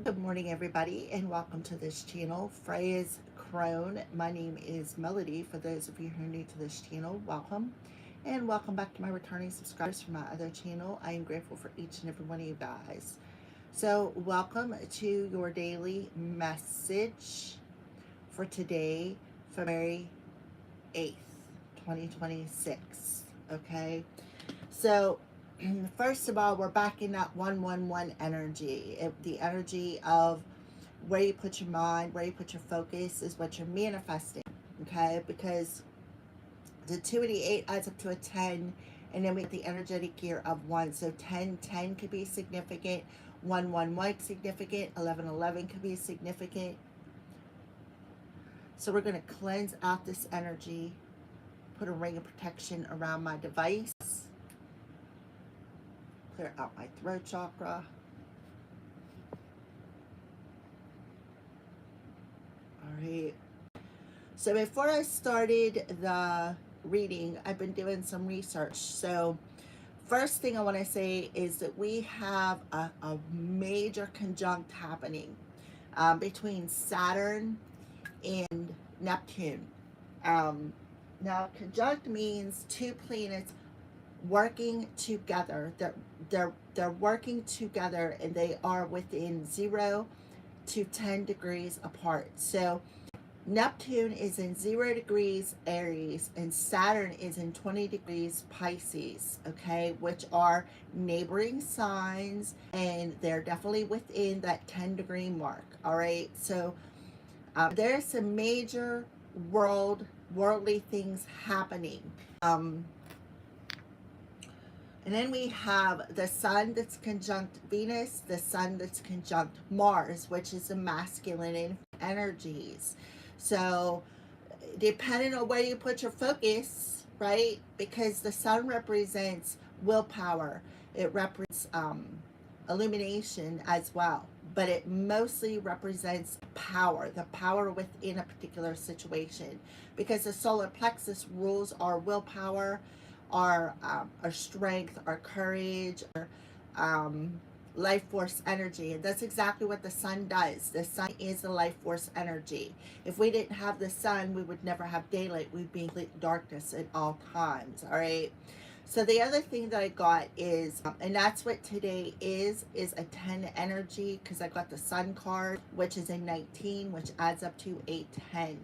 Good morning, everybody, and welcome to this channel, Freya's Crone. My name is Melody. For those of you who are new to this channel, welcome, and welcome back to my returning subscribers from my other channel. I am grateful for each and every one of you guys. So, welcome to your daily message for today, February 8th, 2026. Okay, so first of all, we're back in that 111 energy. The energy of where you put your mind, where you put your focus is what you're manifesting. Okay, because the 2 and the 8 adds up to a 10, and then we get the energetic gear of 1. So 10 could be significant, 1 significant, 11 could be significant. So we're going to cleanse out this energy, put a ring of protection around my device, clear out my throat chakra. All right. So before I started the reading, I've been doing some research. So first thing I want to say is that we have a major conjunct happening between Saturn and Neptune. Um, Now, conjunct means two planets working together. They're working together, and they are within 0 to 10 degrees apart. So Neptune is in 0 degrees Aries and Saturn is in 20 degrees Pisces, okay, which are neighboring signs, and they're definitely within that 10-degree mark. All right, so there's some major worldly things happening. And then we have the sun that's conjunct Venus, the sun that's conjunct Mars, which is the masculine energies. So depending on where you put your focus, right? Because the sun represents willpower. It represents illumination as well. But it mostly represents power, the power within a particular situation. Because the solar plexus rules our willpower, our strength, our courage, our life force energy. And that's exactly what the sun does. The sun is the life force energy. If we didn't have the sun, we would never have daylight. We'd be in complete darkness at all times. All right. So the other thing that I got is, and that's what today is a 10 energy, because I got the sun card, which is a 19, which adds up to a 10.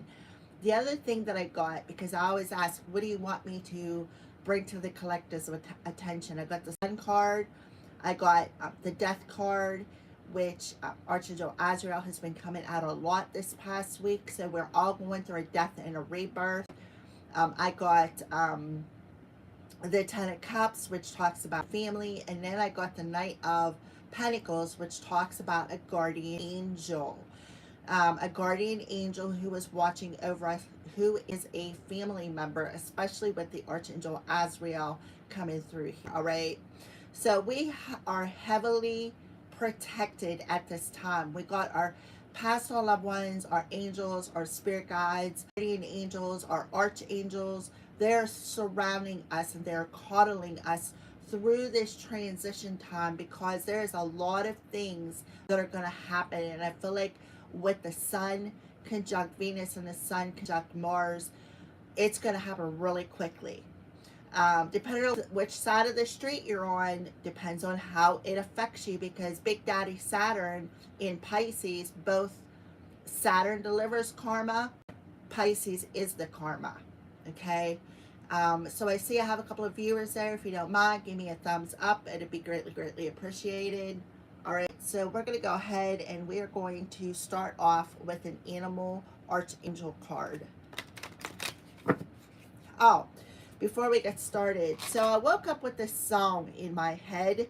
The other thing that I got, because I always ask, what do you want me to bring to the collector's attention? I got the sun card. I got the death card, which Archangel Azrael has been coming out a lot this past week. So we're all going through a death and a rebirth. I got the 10 of Cups, which talks about family. And then I got the Knight of Pentacles, which talks about a guardian angel. A guardian angel who is watching over us, who is a family member, especially with the Archangel Azrael coming through here. All right. So we are heavily protected at this time. We got our past loved ones, our angels, our spirit guides, guardian angels, our archangels. They're surrounding us and they're coddling us through this transition time, because there's a lot of things that are going to happen. And I feel like with the sun conjunct Venus and the sun conjunct Mars, it's going to happen really quickly. Depending on which side of the street you're on, depends on how it affects you, because Big Daddy Saturn in Pisces, both Saturn delivers karma, Pisces is the karma, okay? So I see I have a couple of viewers there. If you don't mind, give me a thumbs up. It'd be greatly appreciated. All right, so we're going to go ahead and we are going to start off with an animal archangel card. Oh, before we get started, so I woke up with this song in my head.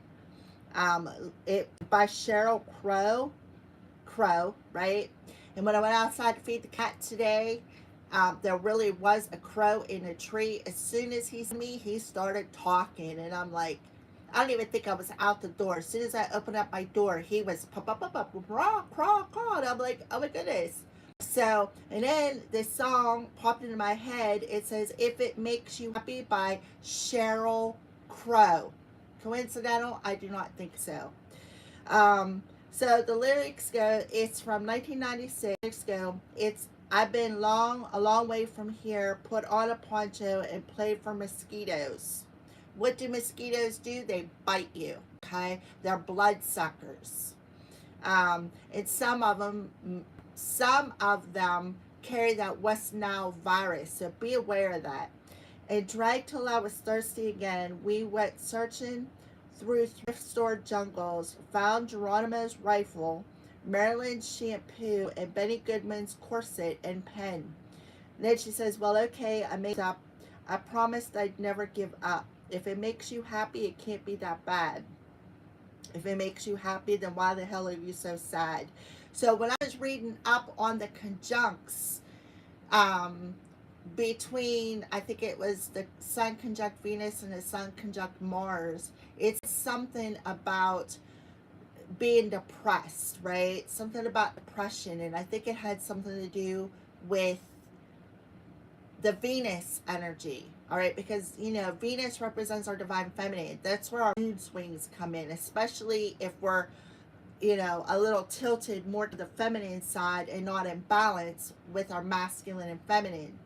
It by Sheryl Crow, right? And when I went outside to feed the cat today, there really was a crow in a tree. As soon as he saw me, he started talking, and I'm like, I don't even think I was out the door. As soon as I opened up my door, he was raw, craw, craw. And I'm like, oh my goodness. So, and then this song popped into my head. It says, If It Makes You Happy by Sheryl Crow. Coincidental? I do not think so. So the lyrics go, it's from 1996. Go, it's I've been a long way from here, put on a poncho and played for mosquitoes. What do mosquitoes do? They bite you, okay? They're bloodsuckers. And some of them carry that West Nile virus, so be aware of that. And dragged till I was thirsty again, we went searching through thrift store jungles, found Geronimo's rifle, Maryland's shampoo, and Benny Goodman's corset and pen. And then she says, well, okay, I made up. I promised I'd never give up. If it makes you happy, it can't be that bad. If it makes you happy, then why the hell are you so sad? So when I was reading up on the conjuncts, um, between, I think it was the Sun conjunct Venus and the Sun conjunct Mars, it's something about being depressed, right? Something about depression, and I think it had something to do with the Venus energy. All right, because Venus represents our divine feminine. That's where our mood swings come in, especially if we're a little tilted more to the feminine side and not in balance with our masculine and feminine.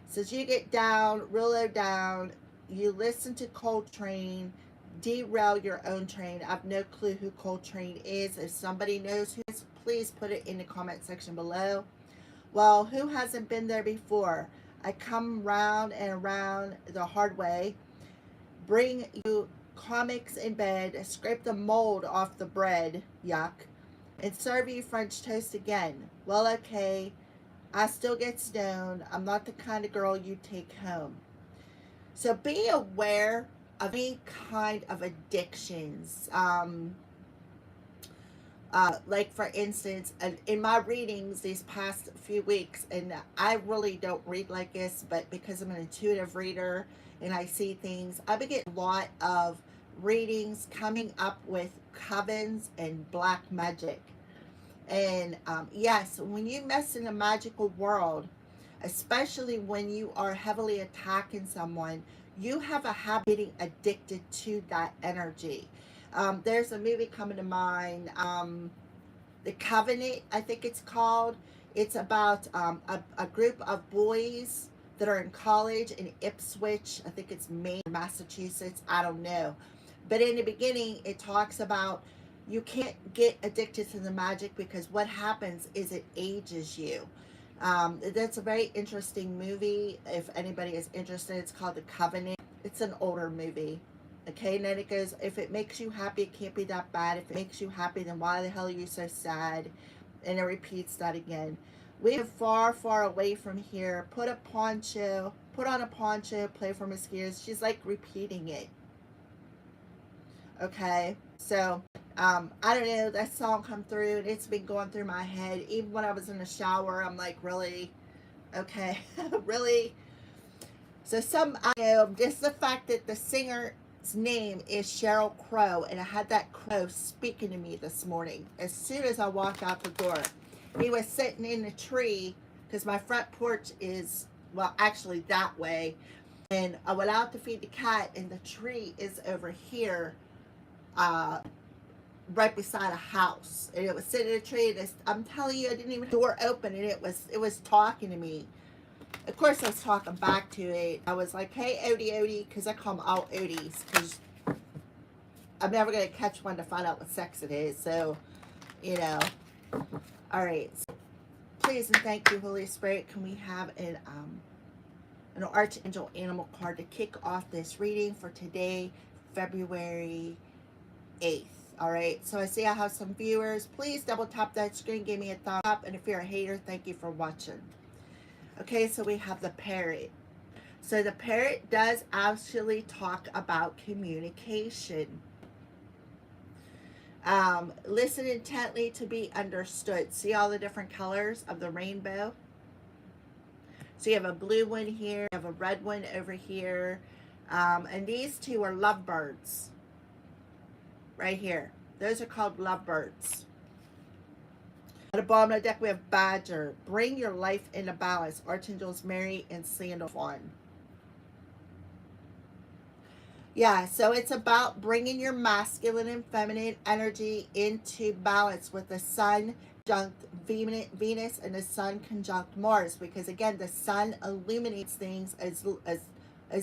So as you get down, real low down, you listen to Coltrane, derail your own train. I have no clue who Coltrane is. If somebody knows who is, please put it in the comment section below. Well, who hasn't been there before? I come round and around the hard way, bring you comics in bed, scrape the mold off the bread, yuck, and serve you French toast again. Well, okay, I still get stoned. I'm not the kind of girl you take home. So be aware of any kind of addictions. Like for instance, in my readings these past few weeks, and I really don't read like this, but because I'm an intuitive reader and I see things, I've been getting a lot of readings coming up with covens and black magic. And yes, when you mess in the magical world, especially when you are heavily attacking someone, you have a habit of getting addicted to that energy. There's a movie coming to mind, The Covenant, I think it's called. It's about a group of boys that are in college in Ipswich. I think it's Maine, Massachusetts. I don't know. But in the beginning, it talks about you can't get addicted to the magic because what happens is it ages you. That's a very interesting movie. If anybody is interested, it's called The Covenant. It's an older movie. Okay, and then it goes, if it makes you happy, it can't be that bad. If it makes you happy, then why the hell are you so sad? And it repeats that again. We are far, far away from here. Put on a poncho, play for mosquitoes. She's like repeating it. Okay, so I don't know, that song come through and it's been going through my head. Even when I was in the shower, I'm like, really? Okay, really? So I know, just the fact that the singer's name is Sheryl Crow, and I had that crow speaking to me this morning as soon as I walked out the door. He was sitting in the tree because my front porch is, well, actually that way. And I went out to feed the cat, and the tree is over here, right beside a house, and it was sitting in a tree. And I'm telling you, I didn't even have the door open, and it was talking to me. Of course, I was talking back to it. I was like, "Hey, Odie, Odie," because I call them all Odies, because I'm never gonna catch one to find out what sex it is. So, all right. So please and thank you, Holy Spirit. Can we have an Archangel Animal card to kick off this reading for today, February 8th. All right, so I see I have some viewers. Please double tap that screen, give me a thumbs up, and if you're a hater, thank you for watching. Okay, so we have the parrot. So the parrot does actually talk about communication. Listen intently to be understood. See all the different colors of the rainbow? So you have a blue one here, you have a red one over here, and these two are lovebirds. Right here. Those are called lovebirds. At the bottom of the deck, we have Badger. Bring your life into balance. Archangels Mary and Sandalphon. Yeah, so it's about bringing your masculine and feminine energy into balance with the sun conjunct Venus and the sun conjunct Mars, because again, the sun illuminates things as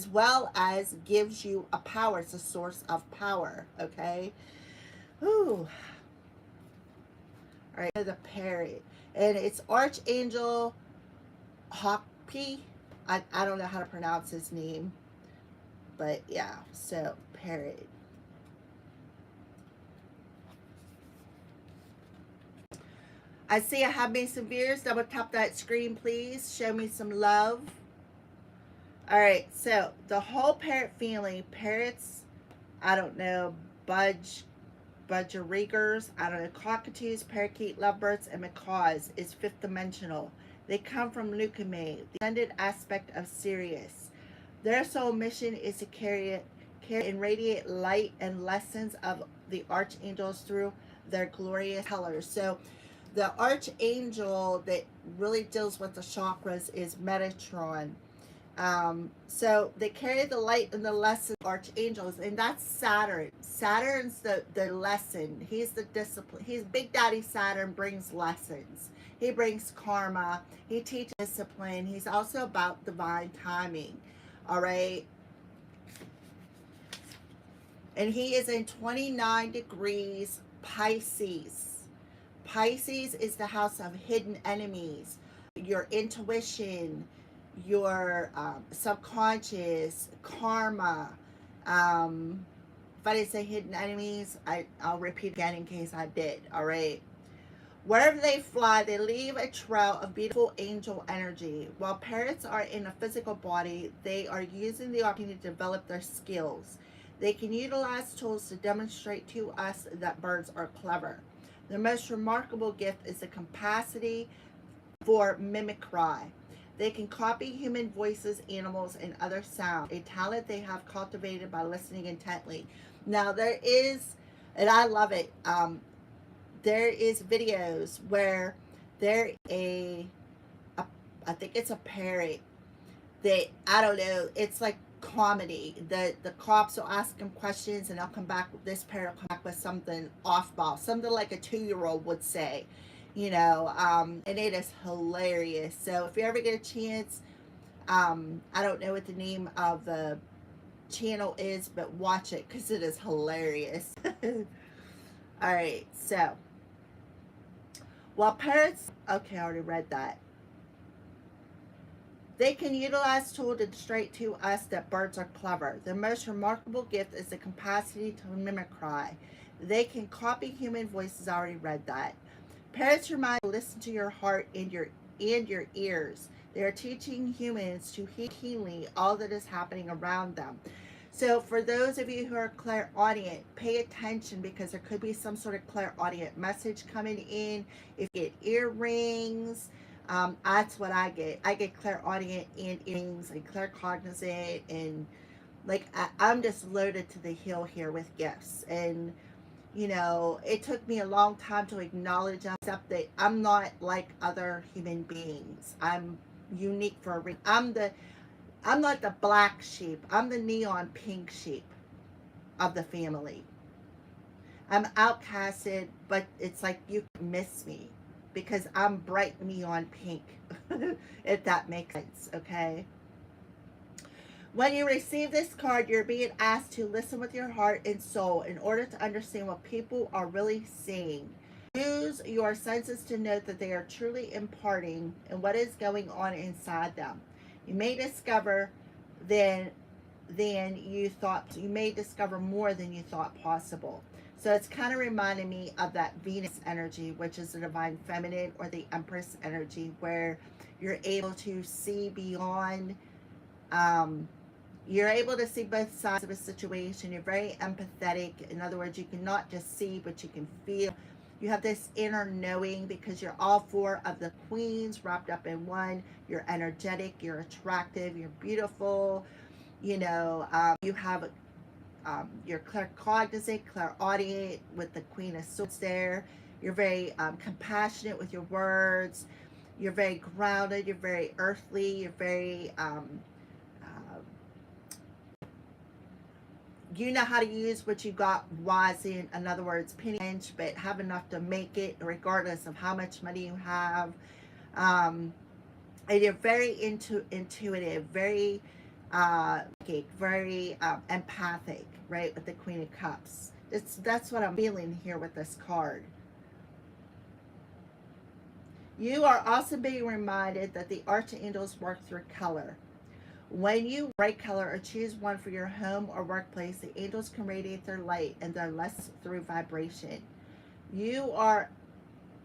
well as gives you a power. It's a source of power. Okay. Ooh. All right. The parrot, and it's Archangel Hopi. I don't know how to pronounce his name, but yeah. So parrot. I see I have made some viewers. Double tap that screen, please. Show me some love. All right, so the whole parrot family, parrots, I don't know, budgerigars, I don't know, cockatoos, parakeet, lovebirds, and macaws is fifth dimensional. They come from Leucomai, the ascended aspect of Sirius. Their sole mission is to carry and radiate light and lessons of the archangels through their glorious colors. So the archangel that really deals with the chakras is Metatron. So they carry the light and the lesson archangels, and that's Saturn. Saturn's the lesson. He's the discipline. He's Big Daddy Saturn brings lessons. He brings karma. He teaches discipline. He's also about divine timing. All right. And he is in 29 degrees Pisces. Pisces is the house of hidden enemies, your intuition, your subconscious, karma. If I didn't say hidden enemies, I'll repeat again in case I did. All right. Wherever they fly, they leave a trail of beautiful angel energy. While parrots are in a physical body, they are using the opportunity to develop their skills. They can utilize tools to demonstrate to us that birds are clever. Their most remarkable gift is the capacity for mimicry. They can copy human voices, animals, and other sounds, a talent they have cultivated by listening intently. Now, there is, and I love it, there is videos where there a I think it's a parrot that, I don't know, it's like comedy. The cops will ask him questions and they'll come back, this parrot will come back with something off ball, something like a 2-year-old would say, and it is hilarious. So if you ever get a chance, I don't know what the name of the channel is, but watch it because it is hilarious. All right, so while parrots, okay, I already read that. They can utilize tools to demonstrate to us that birds are clever. Their most remarkable gift is the capacity to mimicry. They can copy human voices. I already read that. Parrots remind you to listen to your heart and your ears. They are teaching humans to hear keenly all that is happening around them. So for those of you who are clairaudient, pay attention because there could be some sort of clairaudient message coming in. If you get earrings, that's what I get. I get clairaudient and earrings and claircognizant, and like I'm just loaded to the hill here with gifts. And it took me a long time to acknowledge and accept that I'm not like other human beings. I'm unique for a reason. I'm not the black sheep. I'm the neon pink sheep of the family. I'm outcasted, but it's like you miss me because I'm bright neon pink, if that makes sense, okay? When you receive this card, you're being asked to listen with your heart and soul in order to understand what people are really saying. Use your senses to note that they are truly imparting and what is going on inside them. You may discover then you may discover more than you thought possible. So it's kind of reminding me of that Venus energy, which is the divine feminine or the Empress energy, where you're able to see beyond. You're able to see both sides of a situation. You're very empathetic. In other words, you can not just see, but you can feel. You have this inner knowing because you're all four of the queens wrapped up in one. You're energetic, you're attractive, you're beautiful. You have you're claircognizant, clairaudient with the Queen of Swords there. You're very compassionate with your words. You're very grounded. You're very earthly. You're very you know how to use what you got wisely. In other words, penny pinch, but have enough to make it regardless of how much money you have. Um, and you're very intuitive, very very empathic, right? With the Queen of Cups. That's what I'm feeling here with this card. You are also being reminded that the archangels work through color. When you bright color or choose one for your home or workplace, the angels can radiate their light and their less through vibration. You are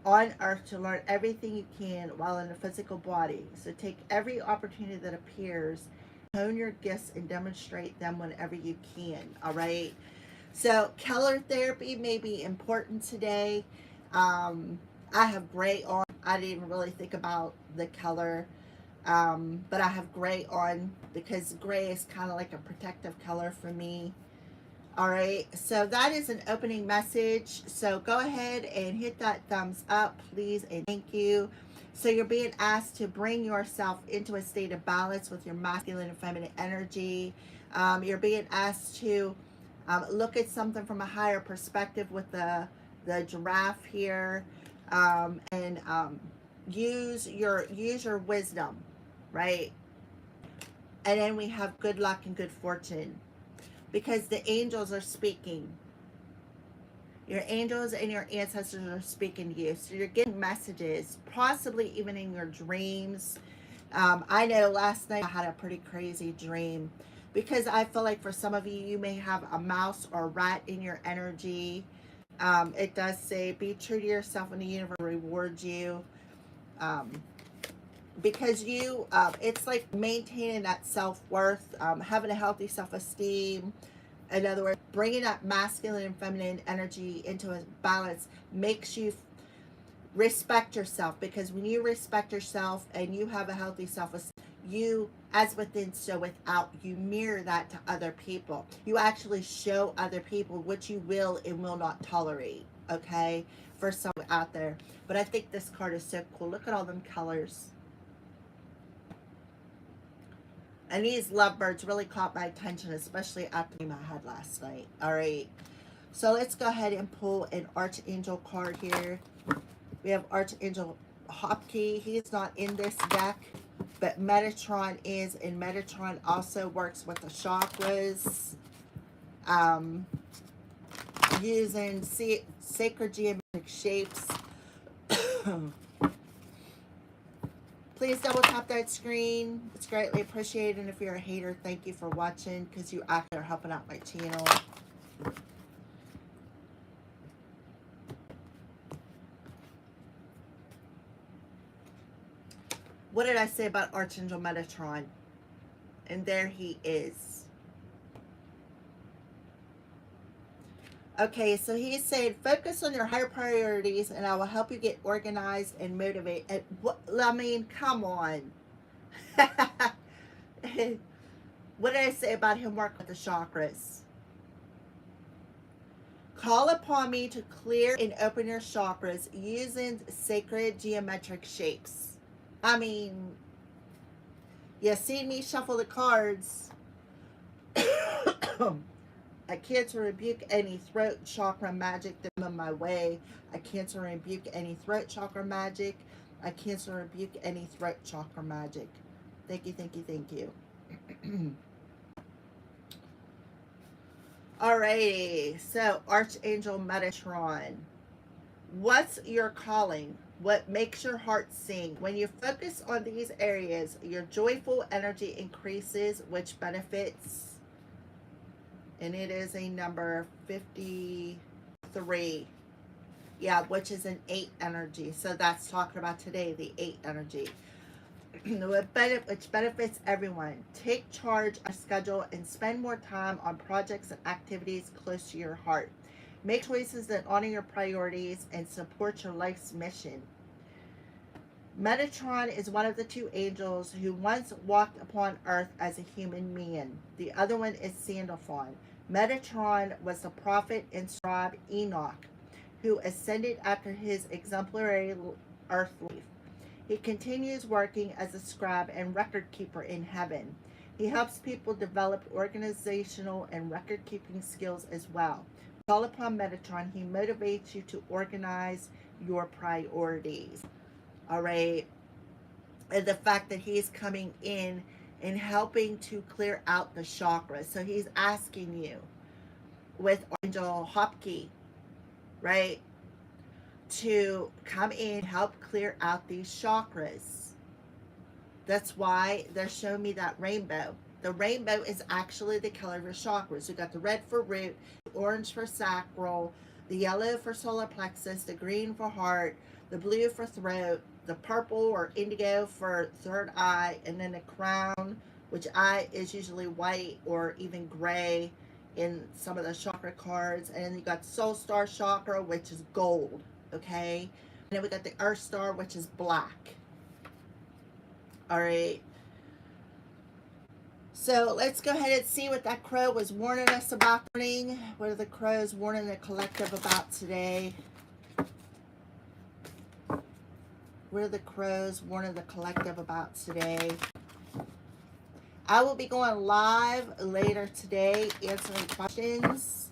on earth to learn everything you can while in a physical body. So take every opportunity that appears, hone your gifts and demonstrate them whenever you can. All right. So color therapy may be important today. I have gray on. I didn't even really think about the color. But I have gray on because gray is kind of like a protective color for me. All right, so that is an opening message. So go ahead and hit that thumbs up, please, and thank you. So you're being asked to bring yourself into a state of balance with your masculine and feminine energy. You're being asked to look at something from a higher perspective with the giraffe here, and use your wisdom, right? And then we have good luck and good fortune, because the angels are speaking. Your angels and your ancestors are speaking to you. So you're getting messages, possibly even in your dreams. I know last night I had a pretty crazy dream, because I feel like for some of you, you may have a mouse or a rat in your energy. It does say, be true to yourself and the universe will reward you. Because you, it's like maintaining that self-worth, having a healthy self-esteem. In other words, bringing that masculine and feminine energy into a balance makes you respect yourself, because when you respect yourself and you have a healthy self-esteem, you, as within so without, you mirror that to other people. You actually show other people what you will and will not tolerate, okay, for someone out there. But I think this card is so cool. Look at all them colors. And these lovebirds really caught my attention, especially after my head last night. All right. So let's go ahead and pull an Archangel card here. We have Archangel Hopkey. He's not in this deck, but Metatron is, and Metatron also works with the chakras, using sacred geometric shapes. Please double tap that screen. It's greatly appreciated. And if you're a hater, thank you for watching, because you actually are helping out my channel. What did I say about Archangel Metatron? And there he is. Okay, so he's saying, focus on your higher priorities and I will help you get organized and motivated. I mean, come on. What did I say about him working with the chakras? Call upon me to clear and open your chakras using sacred geometric shapes. I mean, you seen me shuffle the cards. I cancel and rebuke any throat chakra magic that come my way. I cancel and rebuke any throat chakra magic. I cancel and rebuke any throat chakra magic. Thank you, thank you, thank you. Alrighty, so Archangel Metatron. What's your calling? What makes your heart sing? When you focus on these areas, your joyful energy increases, which benefits, and it is a number 53. Yeah, which is an 8 energy. So that's talking about today, the 8 energy. Which benefits everyone. Take charge of schedule and spend more time on projects and activities close to your heart. Make choices that honor your priorities and support your life's mission. Metatron is one of the 2 angels who once walked upon earth as a human man. The other one is Sandalphon. Metatron was the prophet and scribe Enoch, who ascended after his exemplary earth life. He continues working as a scribe and record keeper in heaven. He helps people develop organizational and record-keeping skills as well. Call upon Metatron. He motivates you to organize your priorities. All right. And the fact that he's coming in and helping to clear out the chakras. So he's asking you with Angel Hopkey, right, to come in, help clear out these chakras. That's why they're showing me that rainbow. The rainbow is actually the color of your chakras. You got the red for root, the orange for sacral, the yellow for solar plexus, the green for heart, the blue for throat, the purple or indigo for third eye, and then the crown, which eye is usually white or even gray in some of the chakra cards. And then you got soul star chakra, which is gold, okay? And then we got the earth star, which is black. All right. So let's go ahead and see what that crow was warning us about. What are the crows warning the collective about today? What are the crows warning the collective about today? I will be going live later today answering questions.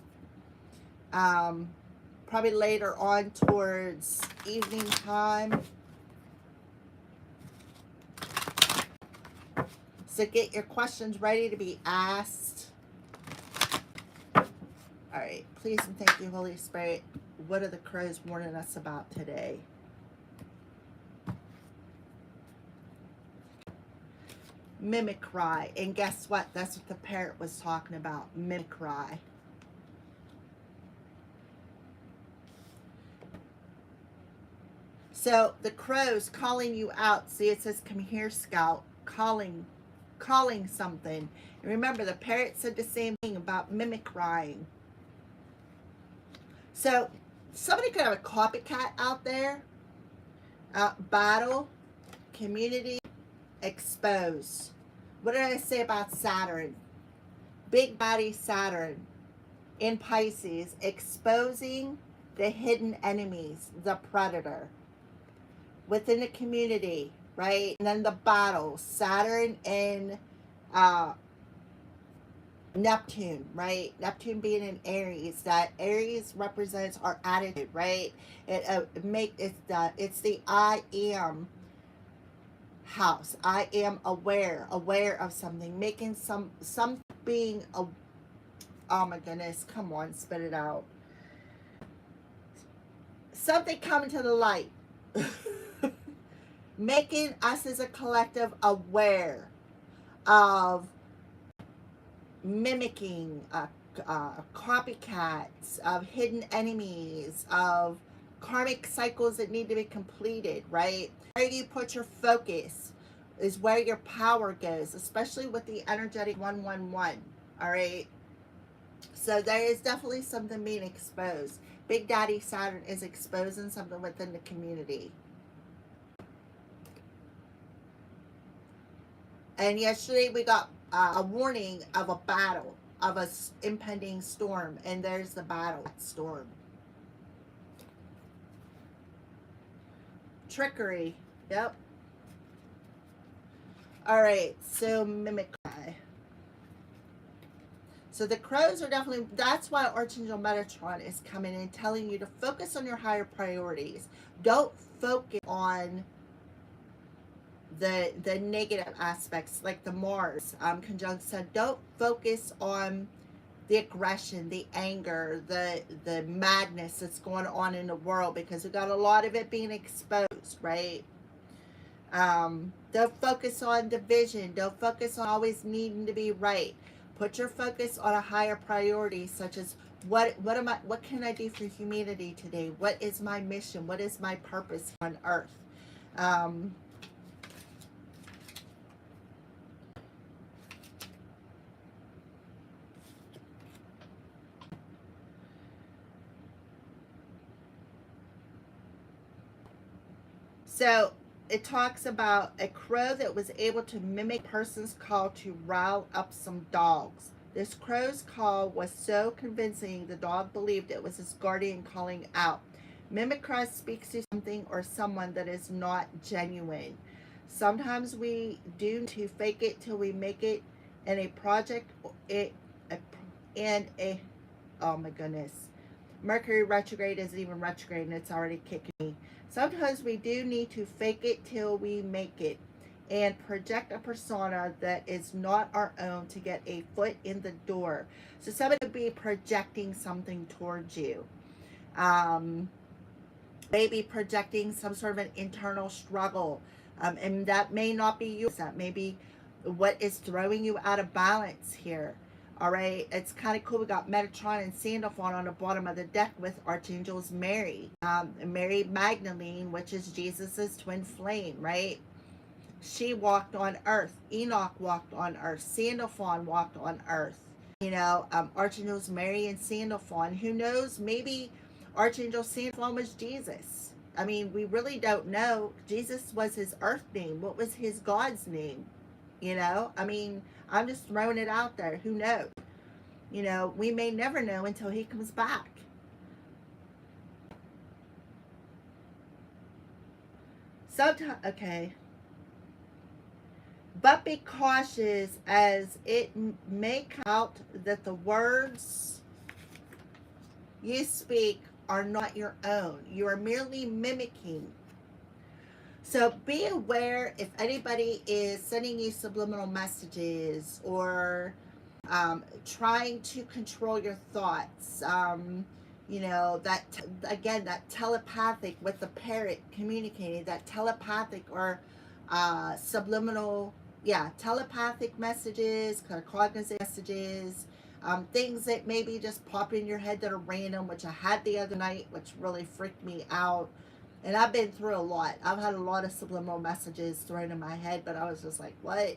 Probably later on towards evening time. So get your questions ready to be asked. All right. Please and thank you, Holy Spirit. What are the crows warning us about today? Mimicry. And guess what? That's what the parrot was talking about. Mimicry. So the crow's calling you out. See, it says, come here, scout. Calling something. And remember, the parrot said the same thing about mimicrying. So somebody could have a copycat out there. Battle, community, expose. What did I say about Saturn? Big body Saturn in Pisces, exposing the hidden enemies, the predator within the community, right? And then the battle, Saturn and Neptune, right? Neptune being in Aries. That Aries represents our attitude, right? It's the I am house. I am aware of something, making some being a, oh my goodness, come on, spit it out. Something coming to the light. Making us as a collective aware of mimicking copycats, of hidden enemies, of karmic cycles that need to be completed, right? Where you put your focus is where your power goes, especially with the energetic 111, all right? So there is definitely something being exposed. Big Daddy Saturn is exposing something within the community. And yesterday we got a warning of a battle, of a impending storm. And there's the battle storm. Trickery. Yep. All right. So mimicry. So the crows are definitely, that's why Archangel Metatron is coming in, telling you to focus on your higher priorities. Don't focus on the negative aspects, like the Mars conjunct Sun. Don't focus on the aggression, the anger, the madness that's going on in the world, because we got a lot of it being exposed, right? Don't focus on division. Don't focus on always needing to be right. Put your focus on a higher priority, such as what can I do for humanity today? What is my mission? What is my purpose on earth? So it talks about a crow that was able to mimic a person's call to rile up some dogs. This crow's call was so convincing the dog believed it was his guardian calling out. Mimicry speaks to something or someone that is not genuine. Sometimes we do to fake it till we make it and a project, it, a, and a, oh my goodness, Mercury retrograde isn't even retrograde and it's already kicking me. Sometimes we do need to fake it till we make it and project a persona that is not our own to get a foot in the door. So somebody could be projecting something towards you. Um, Maybe projecting some sort of an internal struggle. And that may not be you. That may be what is throwing you out of balance here. All right, it's kind of cool. We got Metatron and Sandalphon on the bottom of the deck with Archangels Mary, Mary Magdalene, which is Jesus's twin flame, right? She walked on earth. Enoch walked on earth. Sandalphon walked on earth. Archangels Mary and Sandalphon. Who knows? Maybe Archangel Sandalphon was Jesus. I mean, we really don't know. Jesus was his earth name. What was his God's name? I mean, I'm just throwing it out there. Who knows? We may never know until he comes back. Sometimes, okay. But be cautious, as it may come out that the words you speak are not your own. You are merely mimicking. So be aware if anybody is sending you subliminal messages or trying to control your thoughts. That again, that telepathic with the parrot communicating, that telepathic or subliminal, telepathic messages, cognizant messages, things that maybe just pop in your head that are random, which I had the other night, which really freaked me out. And I've been through a lot. I've had a lot of subliminal messages thrown in my head, but I was just like, what?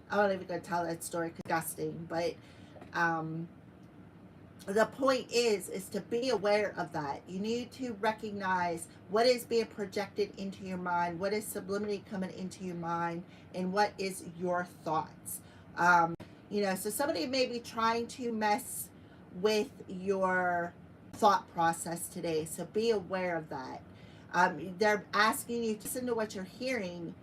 I'm not even going to tell that story. Disgusting. But the point is to be aware of that. You need to recognize what is being projected into your mind, what is subliminally coming into your mind, and what is your thoughts. So somebody may be trying to mess with your thought process today. So be aware of that. They're asking you to listen to what you're hearing,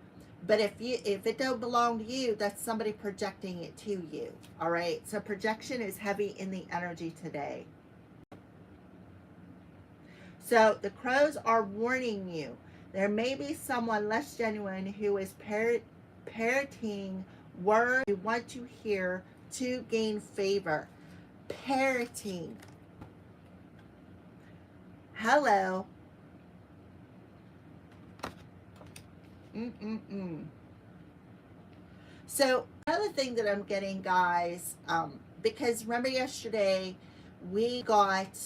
but if it don't belong to you, that's somebody projecting it to you. All right. So projection is heavy in the energy today. So the crows are warning you. There may be someone less genuine who is parroting words you want to hear to gain favor. Parroting. Hello. So another thing that I'm getting, guys, because remember yesterday we got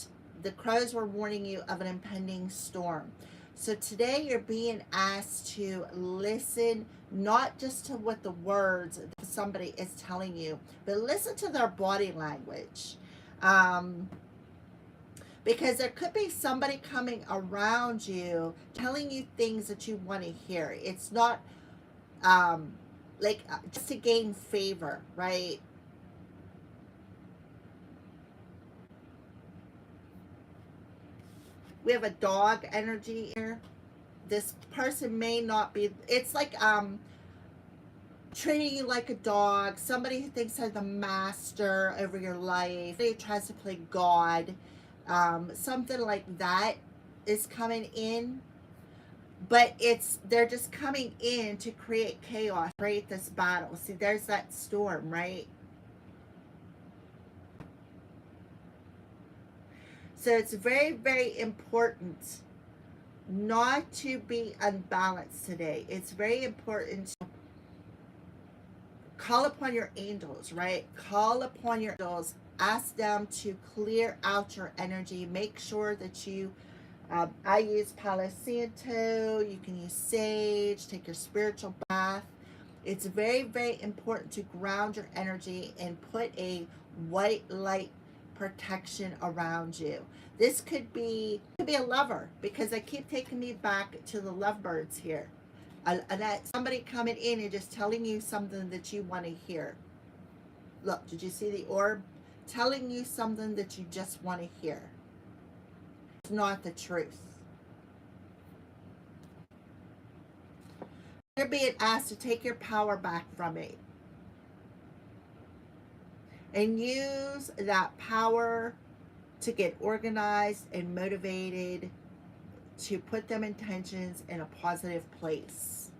the crows were warning you of an impending storm. So today you're being asked to listen not just to what the words somebody is telling you, but listen to their body language. Because there could be somebody coming around you telling you things that you want to hear. It's not just to gain favor, right? We have a dog energy here. This person may not be, it's like treating you like a dog, somebody who thinks they're the master over your life, somebody who tries to play God. Something like that is coming in, but they're just coming in to create chaos, create this battle. See, there's that storm, right? So it's very, very important not to be unbalanced today. It's very important to call upon your angels, right? Call upon your angels. Ask them to clear out your energy. Make sure that you, I use Palo Santo. You can use sage. Take your spiritual bath. It's very, very important to ground your energy and put a white light protection around you. This could be a lover, because I keep taking me back to the lovebirds here. Somebody coming in and just telling you something that you want to hear. Look, did you see the orb? Telling you something that you just want to hear. It's not the truth. You're being asked to take your power back from it. and use that power to get organized and motivated to put them intentions in a positive place.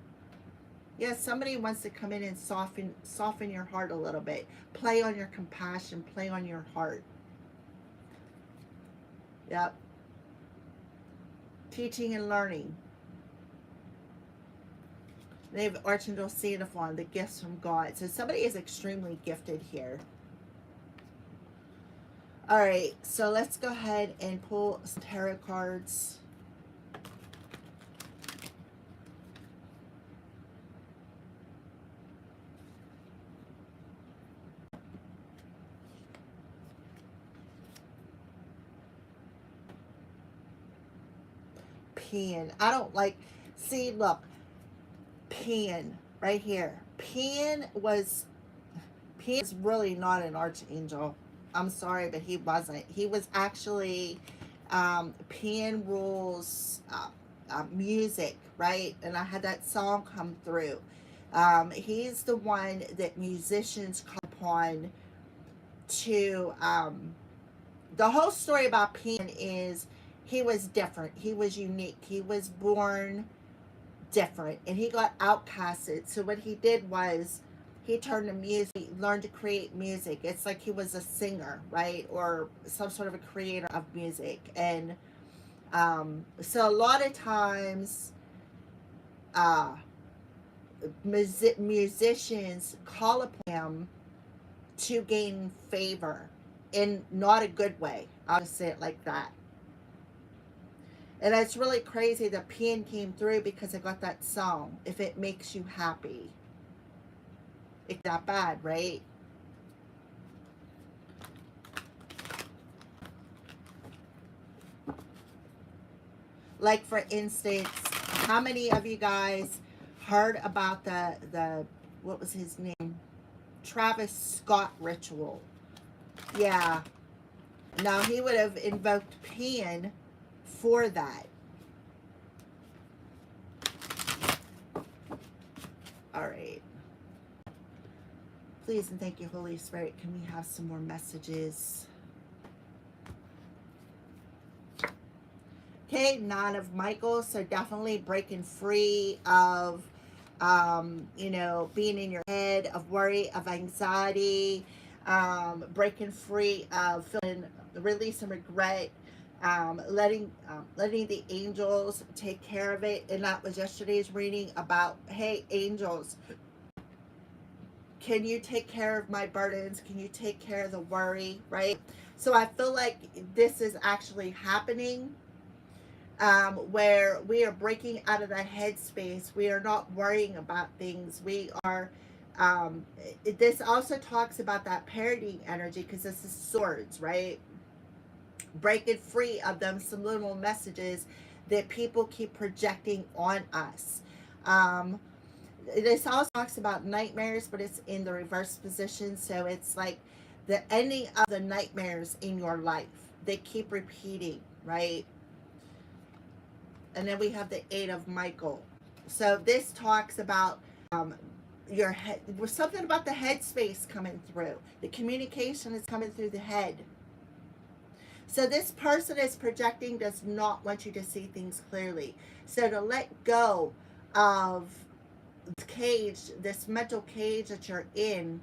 Yes, somebody wants to come in and soften your heart a little bit. Play on your compassion, play on your heart. Yep. Teaching and learning. They have Archangel Sandalphon, the gifts from God. So somebody is extremely gifted here. All right, so let's go ahead and pull some tarot cards. Pen. I don't like, see, look, Pen right here. Pen is really not an archangel. I'm sorry, but he wasn't. He was actually, Pen rules music, right? And I had that song come through. He's the one that musicians call upon to, the whole story about Pen is he was different. He was unique. He was born different, and he got outcasted. So what he did was he turned to music. He learned to create music. It's like he was a singer, right, or some sort of a creator of music. And so a lot of times musicians call upon him to gain favor, in not a good way. I'll just say it like that. And it's really crazy that Pen came through because I got that song, If It Makes You Happy. It's that bad, right? Like, for instance, how many of you guys heard about the what was his name? Travis Scott ritual. Yeah. Now, he would have invoked Pen for that. All right. Please and thank you, Holy Spirit. Can we have some more messages? Okay, Nine of Michael. So definitely breaking free of, being in your head, of worry, of anxiety, breaking free of feeling release and regret, letting the angels take care of it. And that was yesterday's reading about, hey, angels, can you take care of my burdens? Can you take care of the worry, right? So I feel like this is actually happening, where we are breaking out of that headspace. We are not worrying about things. We are, this also talks about that parodying energy, because this is swords, right? Breaking free of them subliminal messages that people keep projecting on us. This also talks about nightmares, but it's in the reverse position. So it's like the ending of the nightmares in your life. They keep repeating, right? And then we have the Eight of Michael. So this talks about your head. Something about the headspace coming through. The communication is coming through the head. So this person is projecting, does not want you to see things clearly. So to let go of cage, this mental cage that you're in,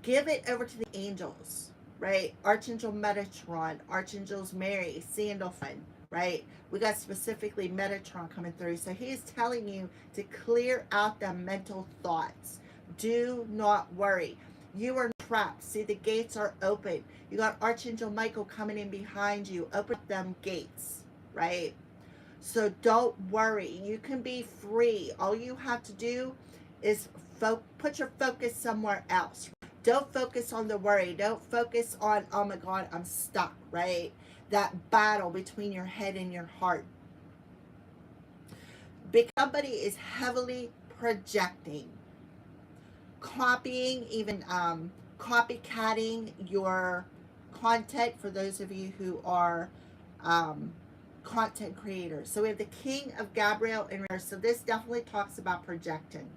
give it over to the angels, right? Archangel Metatron, Archangels Mary, Sandalphon, right? We got specifically Metatron coming through. So he's telling you to clear out the mental thoughts. Do not worry. You are trapped. See, the gates are open. You got Archangel Michael coming in behind you. Open them gates, right? So don't worry. You can be free. All you have to do is put your focus somewhere else. Don't focus on the worry. Don't focus on, oh my God, I'm stuck, right? That battle between your head and your heart. Because somebody is heavily projecting, copying, even copycatting your content, for those of you who are content creators. So we have the King of Gabriel in reverse. So this definitely talks about projecting,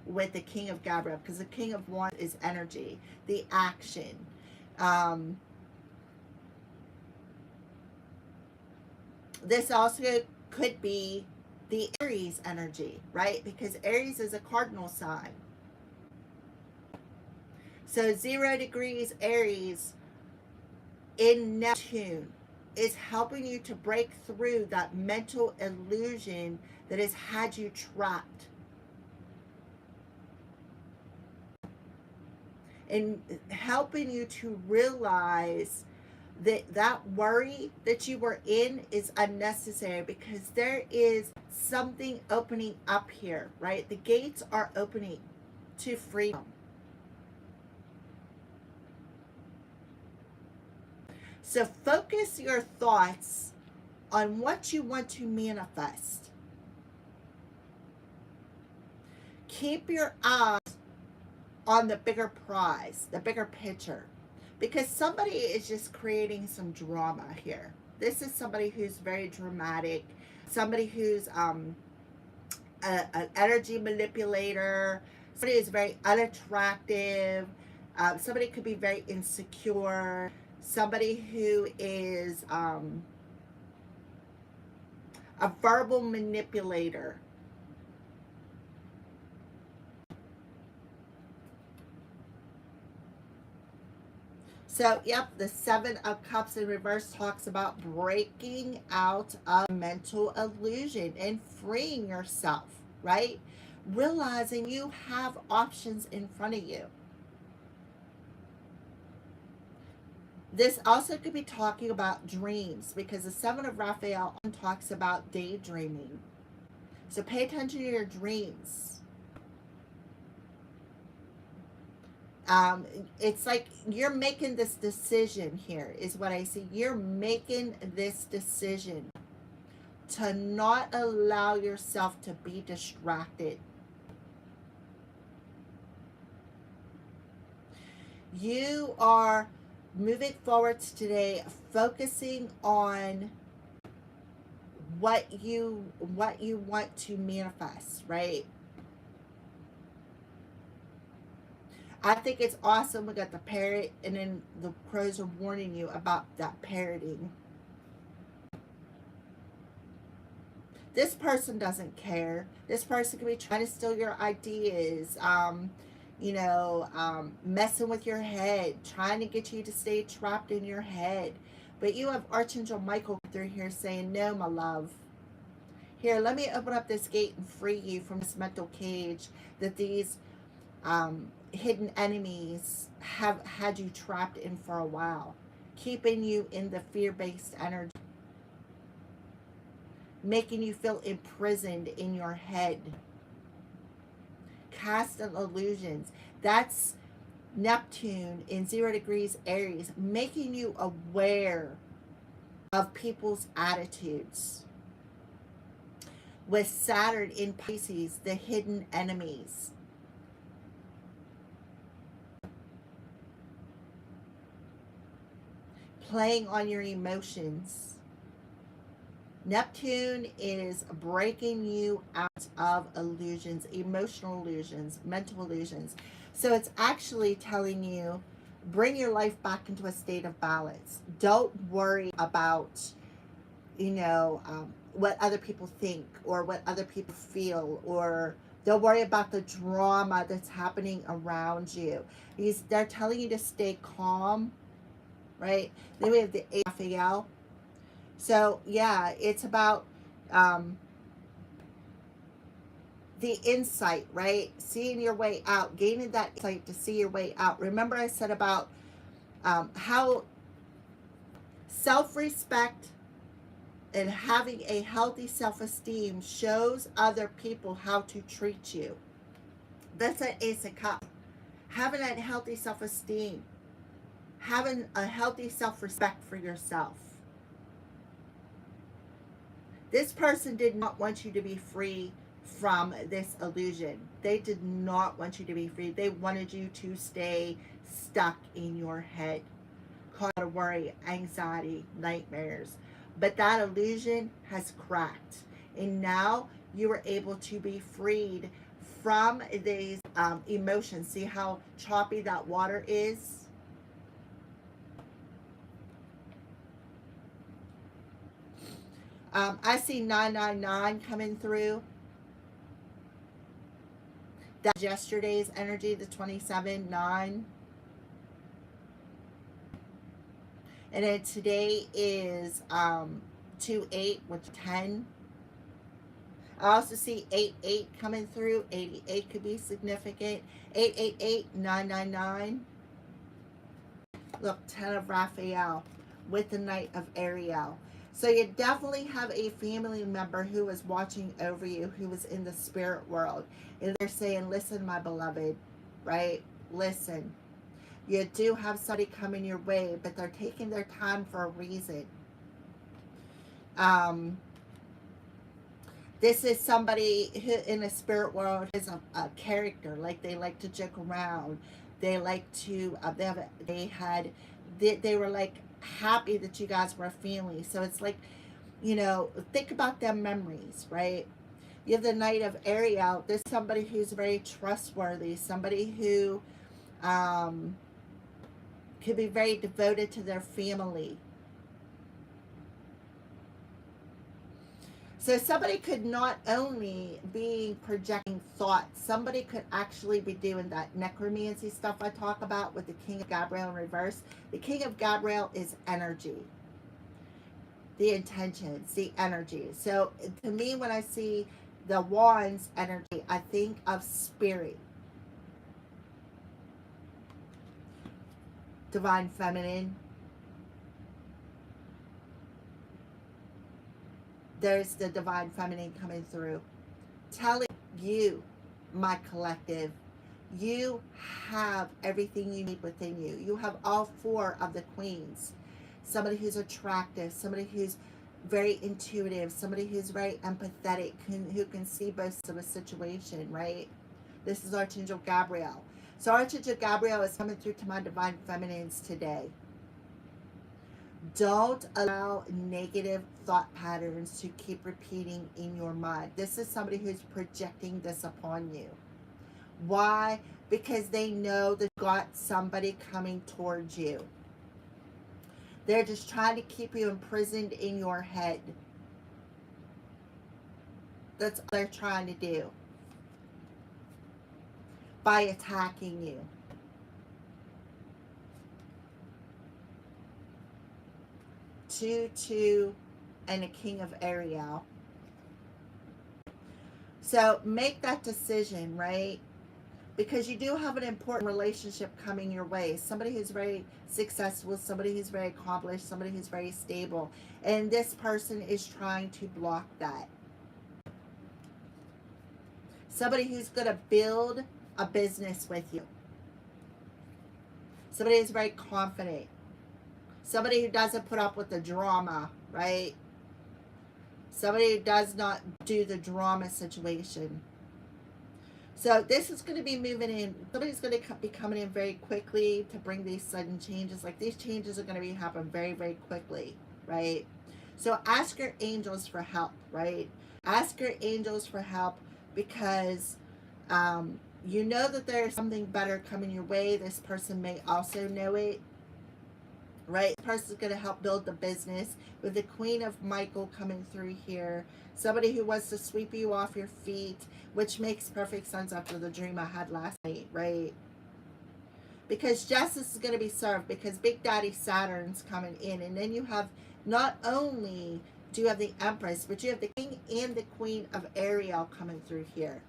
with the King of Gabriel, because the King of Wands is energy, the action. Um, this also could be the Aries energy, right? Because Aries is a cardinal sign. So 0 degrees Aries in Neptune is helping you to break through that mental illusion that has had you trapped. And helping you to realize that that worry that you were in is unnecessary, because there is something opening up here, right? The gates are opening to freedom. So focus your thoughts on what you want to manifest. Keep your eyes on the bigger prize, the bigger picture, because somebody is just creating some drama here. This is somebody who's very dramatic, somebody who's an energy manipulator, somebody who's very unattractive, somebody could be very insecure, somebody who is a verbal manipulator. So, yep, the 7 of Cups in reverse talks about breaking out of mental illusion and freeing yourself, right? Realizing you have options in front of you. This also could be talking about dreams, because the 7 of Raphael talks about daydreaming. So pay attention to your dreams. It's like you're making this decision here, is what I see. You're making this decision to not allow yourself to be distracted. You are moving forward today, focusing on what you want to manifest, right? I think it's awesome. We got the parrot, and then the crows are warning you about that parroting. This person doesn't care. This person could be trying to steal your ideas, messing with your head, trying to get you to stay trapped in your head. But you have Archangel Michael through here saying, no, my love. Here, let me open up this gate and free you from this mental cage that these hidden enemies have had you trapped in for a while, keeping you in the fear-based energy, making you feel imprisoned in your head. Casting illusions. That's Neptune in 0 degrees Aries, making you aware of people's attitudes. With Saturn in Pisces, the hidden enemies. Playing on your emotions. Neptune is breaking you out of illusions, emotional illusions, mental illusions. So it's actually telling you, bring your life back into a state of balance. Don't worry about, what other people think or what other people feel, or don't worry about the drama that's happening around you. They're telling you to stay calm, right? Then we have the 8 of Raphael. So, yeah, it's about the insight, right? Seeing your way out, gaining that insight to see your way out. Remember I said about how self-respect and having a healthy self-esteem shows other people how to treat you. That's an Ace of Cups. Having that healthy self-esteem. Having a healthy self-respect for yourself. This person did not want you to be free from this illusion. They did not want you to be free. They wanted you to stay stuck in your head. Caught a worry, anxiety, nightmares. But that illusion has cracked. And now you are able to be freed from these emotions. See how choppy that water is? I see 999 coming through. That's yesterday's energy, the 27-9. And then today is 2-8, which 10. I also see 8-8 coming through. 88 could be significant. 8-8-8-9-9-9. Look, 10 of Raphael with the Knight of Ariel. So you definitely have a family member who is watching over you, who is in the spirit world. And they're saying, listen, my beloved, right? Listen. You do have somebody coming your way, but they're taking their time for a reason. This is somebody who in the spirit world is a character. Like, they like to joke around. They like to, they were like happy that you guys were a family. So it's like, you know, think about them memories, right? You have the Knight of Ariel. There's somebody who's very trustworthy. Somebody who could be very devoted to their family. So somebody could not only be projecting thoughts, somebody could actually be doing that necromancy stuff I talk about with the King of Gabriel in reverse. The King of Gabriel is energy. The intentions, the energy. So to me, when I see the Wands energy, I think of spirit. Divine Feminine. There's the Divine Feminine coming through. Telling you, my collective, you have everything you need within you. You have all four of the queens. Somebody who's attractive, somebody who's very intuitive, somebody who's very empathetic, who can see both sides of a situation, right? This is Archangel Gabriel. So Archangel Gabriel is coming through to my Divine Feminines today. Don't allow negative thought patterns to keep repeating in your mind. This is somebody who's projecting this upon you. Why? Because they know they've got somebody coming towards you. They're just trying to keep you imprisoned in your head. That's what they're trying to do by attacking you. Two, and a King of Ariel. So make that decision, right? Because you do have an important relationship coming your way. Somebody who's very successful, somebody who's very accomplished, somebody who's very stable. And this person is trying to block that. Somebody who's going to build a business with you. Somebody who's very confident. Somebody who doesn't put up with the drama, right? Somebody who does not do the drama situation. So this is going to be moving in. Somebody's going to be coming in very quickly to bring these sudden changes. Like, these changes are going to be happen very, very quickly, right? So ask your angels for help, right? Ask your angels for help because you know that there's something better coming your way. This person may also know it. Right, this person's going to help build the business with the Queen of Michael coming through here. Somebody who wants to sweep you off your feet, which makes perfect sense after the dream I had last night, right? Because justice is going to be served because Big Daddy Saturn's coming in. And then you have, not only do you have the Empress, but you have the King and the Queen of Ariel coming through here.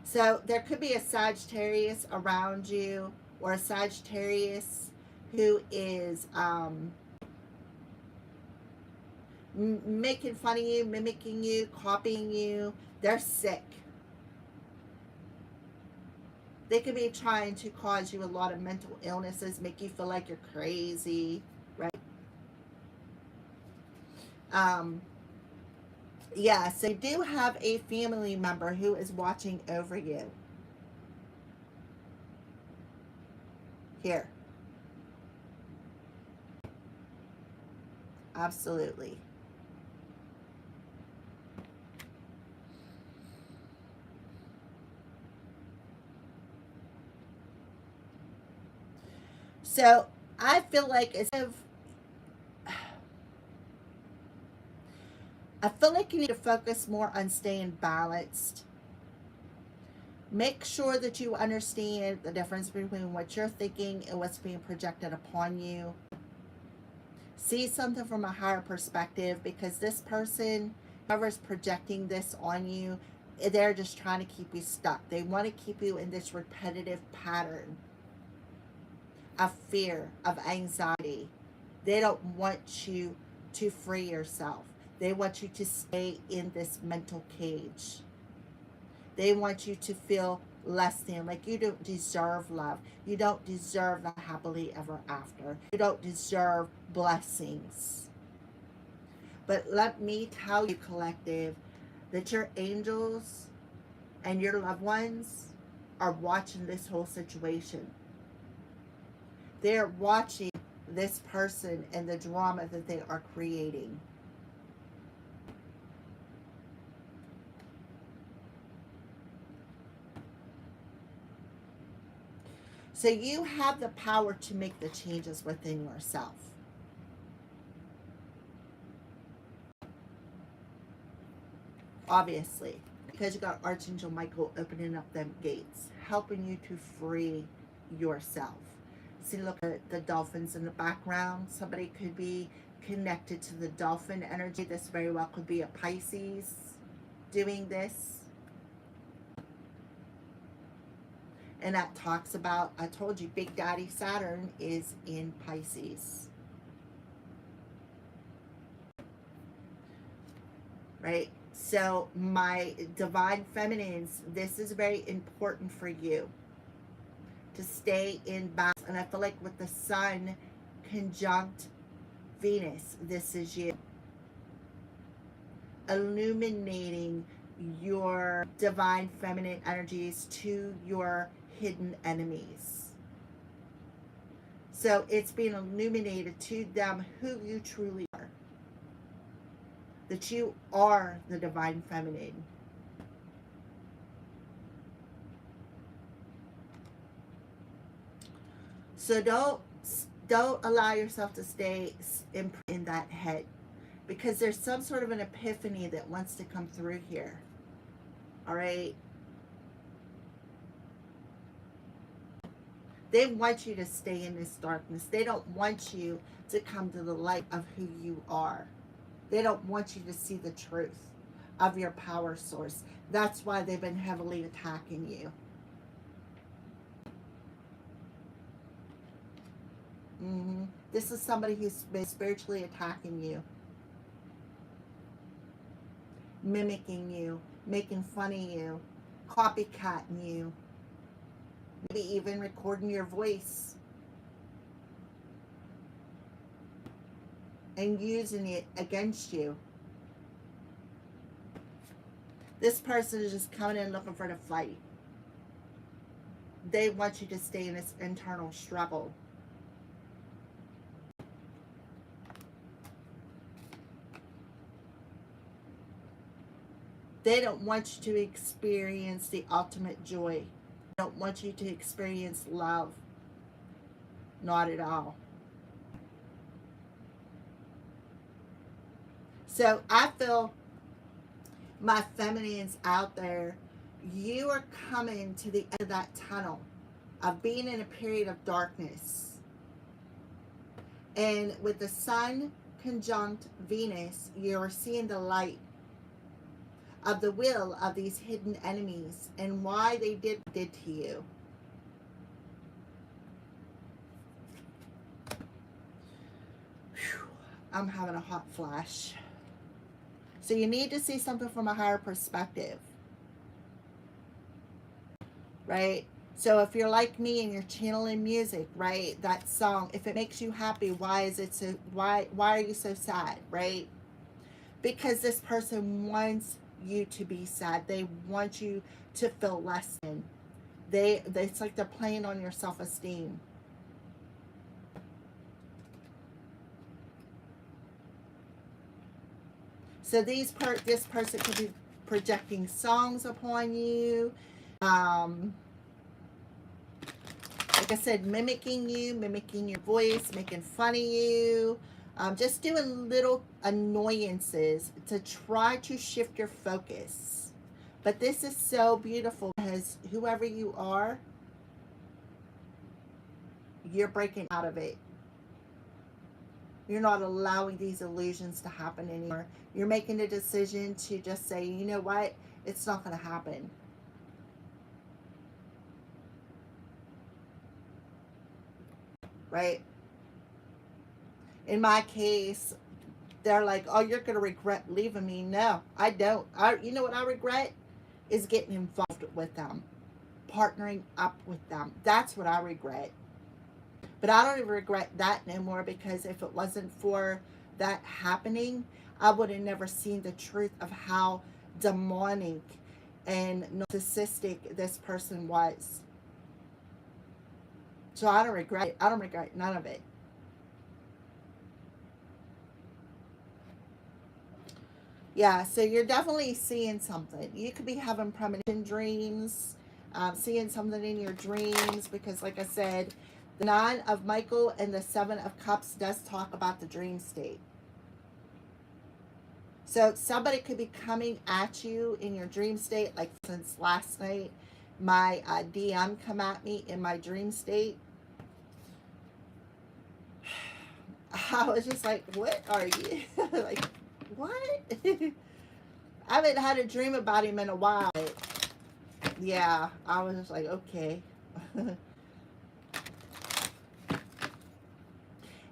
So there could be a Sagittarius around you, or a Sagittarius who is making fun of you, mimicking you, copying you. They're sick. They could be trying to cause you a lot of mental illnesses, make you feel like you're crazy, right? Yeah, so you do have a family member who is watching over you. Here. Absolutely. So I feel like I feel like you need to focus more on staying balanced. Make sure that you understand the difference between what you're thinking and what's being projected upon you. See something from a higher perspective, because this person, whoever's projecting this on you, they're just trying to keep you stuck. They want to keep you in this repetitive pattern of fear, of anxiety. They don't want you to free yourself. They want you to stay in this mental cage. They want you to feel less than, like you don't deserve love. You don't deserve the happily ever after. You don't deserve blessings. But let me tell you, collective, that your angels and your loved ones are watching this whole situation. They're watching this person and the drama that they are creating. So you have the power to make the changes within yourself. Obviously, because you got Archangel Michael opening up them gates, helping you to free yourself. See, look at the dolphins in the background. Somebody could be connected to the dolphin energy. This very well could be a Pisces doing this. And that talks about, I told you, Big Daddy Saturn is in Pisces. Right? So my divine feminines, this is very important for you to stay in balance. And I feel like with the sun conjunct Venus, this is you illuminating your divine feminine energies to your hidden enemies. So it's being illuminated to them who you truly are. That you are the divine feminine. So don't allow yourself to stay in that head, because there's some sort of an epiphany that wants to come through here. All right? They want you to stay in this darkness. They don't want you to come to the light of who you are. They don't want you to see the truth of your power source. That's why they've been heavily attacking you. This is somebody who's been spiritually attacking you, mimicking you, making fun of you, copycatting you, maybe even recording your voice and using it against you. This person is just coming in looking for the fight. They want you to stay in this internal struggle. They don't want you to experience the ultimate joy. They don't want you to experience love. Not at all. So I feel my feminines out there, you are coming to the end of that tunnel of being in a period of darkness. And with the sun conjunct Venus, you're seeing the light of the will of these hidden enemies and why they did to you. Whew, I'm having a hot flash. So you need to see something from a higher perspective. Right? So if you're like me and you're channeling music, right? That song, if it makes you happy, why is it so why are you so sad, right? Because this person wants you to be sad. They want you to feel less than. It's like they're playing on your self-esteem. So this person could be projecting songs upon you. like I said, mimicking you, mimicking your voice, making fun of you, just doing little annoyances to try to shift your focus. But this is so beautiful because whoever you are, you're breaking out of it. You're not allowing these illusions to happen anymore. You're making a decision to just say, you know what? It's not going to happen. Right? In my case, they're like, oh, you're going to regret leaving me. No, I don't. You know what I regret? Is getting involved with them. Partnering up with them. That's what I regret. But I don't even regret that no more, because if it wasn't for that happening, I would have never seen the truth of how demonic and narcissistic this person was. So I don't regret it. I don't regret none of it. Yeah, so you're definitely seeing something. You could be having premonition dreams, seeing something in your dreams, because like I said, the Nine of Michael and the Seven of Cups does talk about the dream state. So somebody could be coming at you in your dream state, like since last night, my DM come at me in my dream state. I was just like, what are you? Like, what? I haven't had a dream about him in a while. Yeah, I was just like, okay.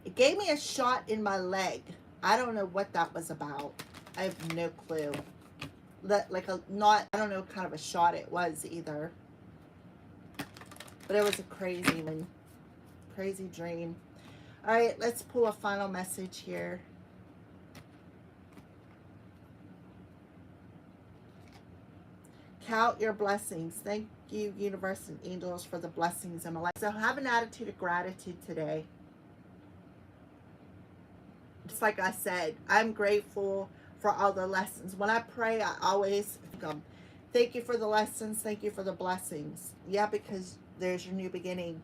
It gave me a shot in my leg. I don't know what that was about. I have no clue. Like a not, I don't know what kind of a shot it was either. But it was a crazy one. Crazy dream. All right, let's pull a final message here. Count your blessings. Thank you, universe and angels, for the blessings in my life. So have an attitude of gratitude today. Just like I said, I'm grateful for all the lessons. When I pray, I always thank you for the lessons. Thank you for the blessings. Yeah, because there's your new beginning.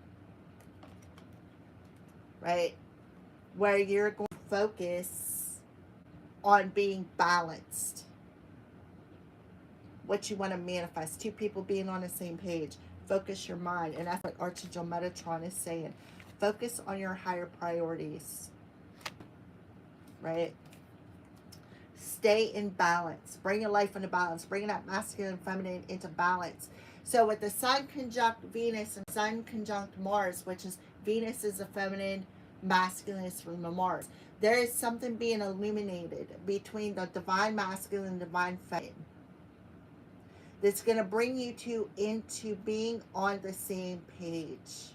Right? Where you're going to focus on being balanced. What you want to manifest. Two people being on the same page. Focus your mind. And that's what Archangel Metatron is saying. Focus on your higher priorities. Right? Stay in balance. Bring your life into balance. Bring that masculine and feminine into balance. So with the Sun conjunct Venus and Sun conjunct Mars, which is Venus is the feminine, masculine is from the Mars. There is something being illuminated between the divine masculine and divine feminine. That's going to bring you two into being on the same page.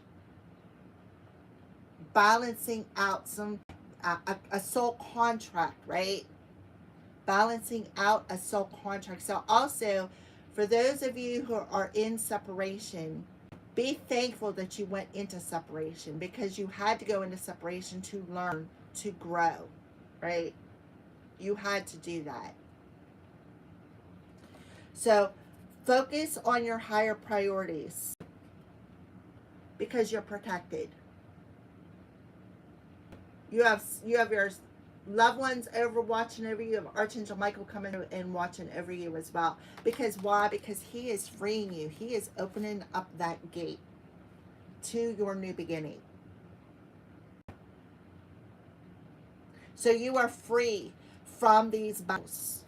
Balancing out some a soul contract, right? Balancing out a soul contract. So also, for those of you who are in separation, be thankful that you went into separation, because you had to go into separation to learn, to grow, right? You had to do that. So focus on your higher priorities, because you're protected. You have your loved ones over watching over you. You have Archangel Michael coming and watching over you as well. Because why? Because he is freeing you. He is opening up that gate to your new beginning. So you are free from these battles.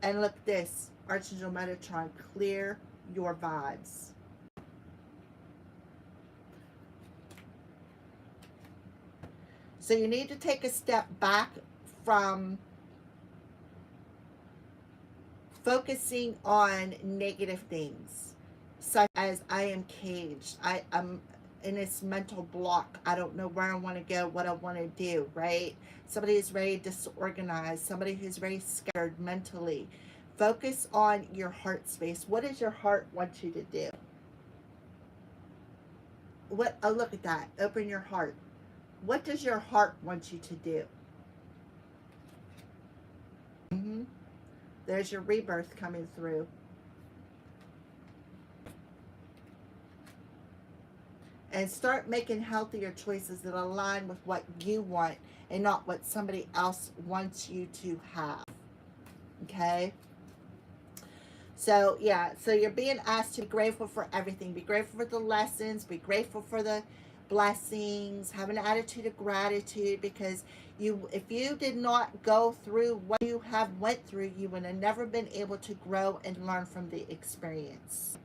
And look this, Archangel Metatron, clear your vibes. So you need to take a step back from focusing on negative things, such as I am caged, I'm in this mental block, I don't know where I want to go, what I want to do, right? Somebody is very disorganized, somebody who's very scared mentally. Focus on your heart space. What does your heart want you to do? What? Oh, look at that. Open your heart. What does your heart want you to do? There's your rebirth coming through. and start making healthier choices that align with what you want and not what somebody else wants you to have. Okay? So, yeah, so you're being asked to be grateful for everything. Be grateful for the lessons, be grateful for the blessings, have an attitude of gratitude, because if you did not go through what you have went through, you would have never been able to grow and learn from the experience.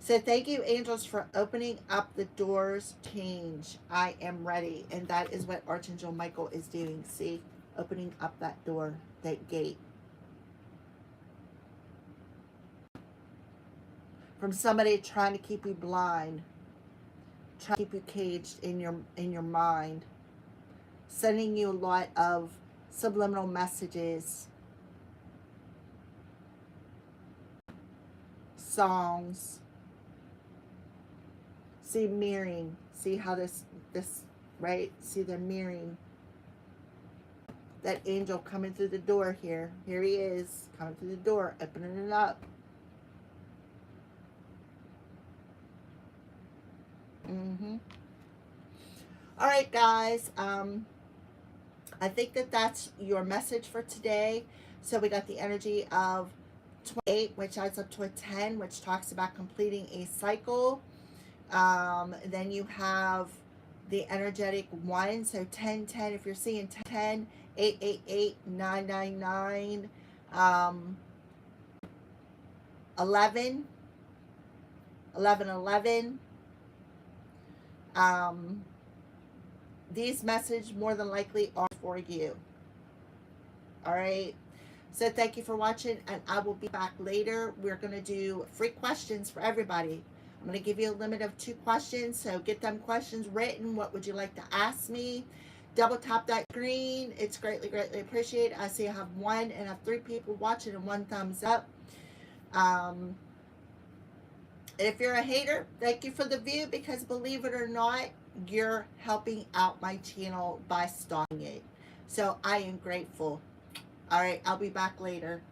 So thank you, angels, for opening up the doors. Change. I am ready. And that is what Archangel Michael is doing. See? Opening up that door, that gate. From somebody trying to keep you blind, trying to keep you caged in your mind, sending you a lot of subliminal messages, songs. See, mirroring. See how this right? See the mirroring. That angel coming through the door here. Here he is, coming through the door, opening it up. All right, guys. I think that's your message for today. So we got the energy of 28, which adds up to a 10, which talks about completing a cycle. Then you have the energetic 1, so 10, 10. If you're seeing 10, 8, 8, 8, 9, 9, 9, 11, 11, 11. These messages more than likely are for you. All right. So thank you for watching, and I will be back later. We're going to do free questions for everybody. I'm going to give you a limit of 2 questions, so get them questions written. What would you like to ask me? Double tap that screen. It's greatly, greatly appreciated. I see I have 1 and I have 3 people watching and 1 thumbs up. If you're a hater, thank you for the view, because believe it or not, you're helping out my channel by stalking it. So I am grateful. All right, I'll be back later.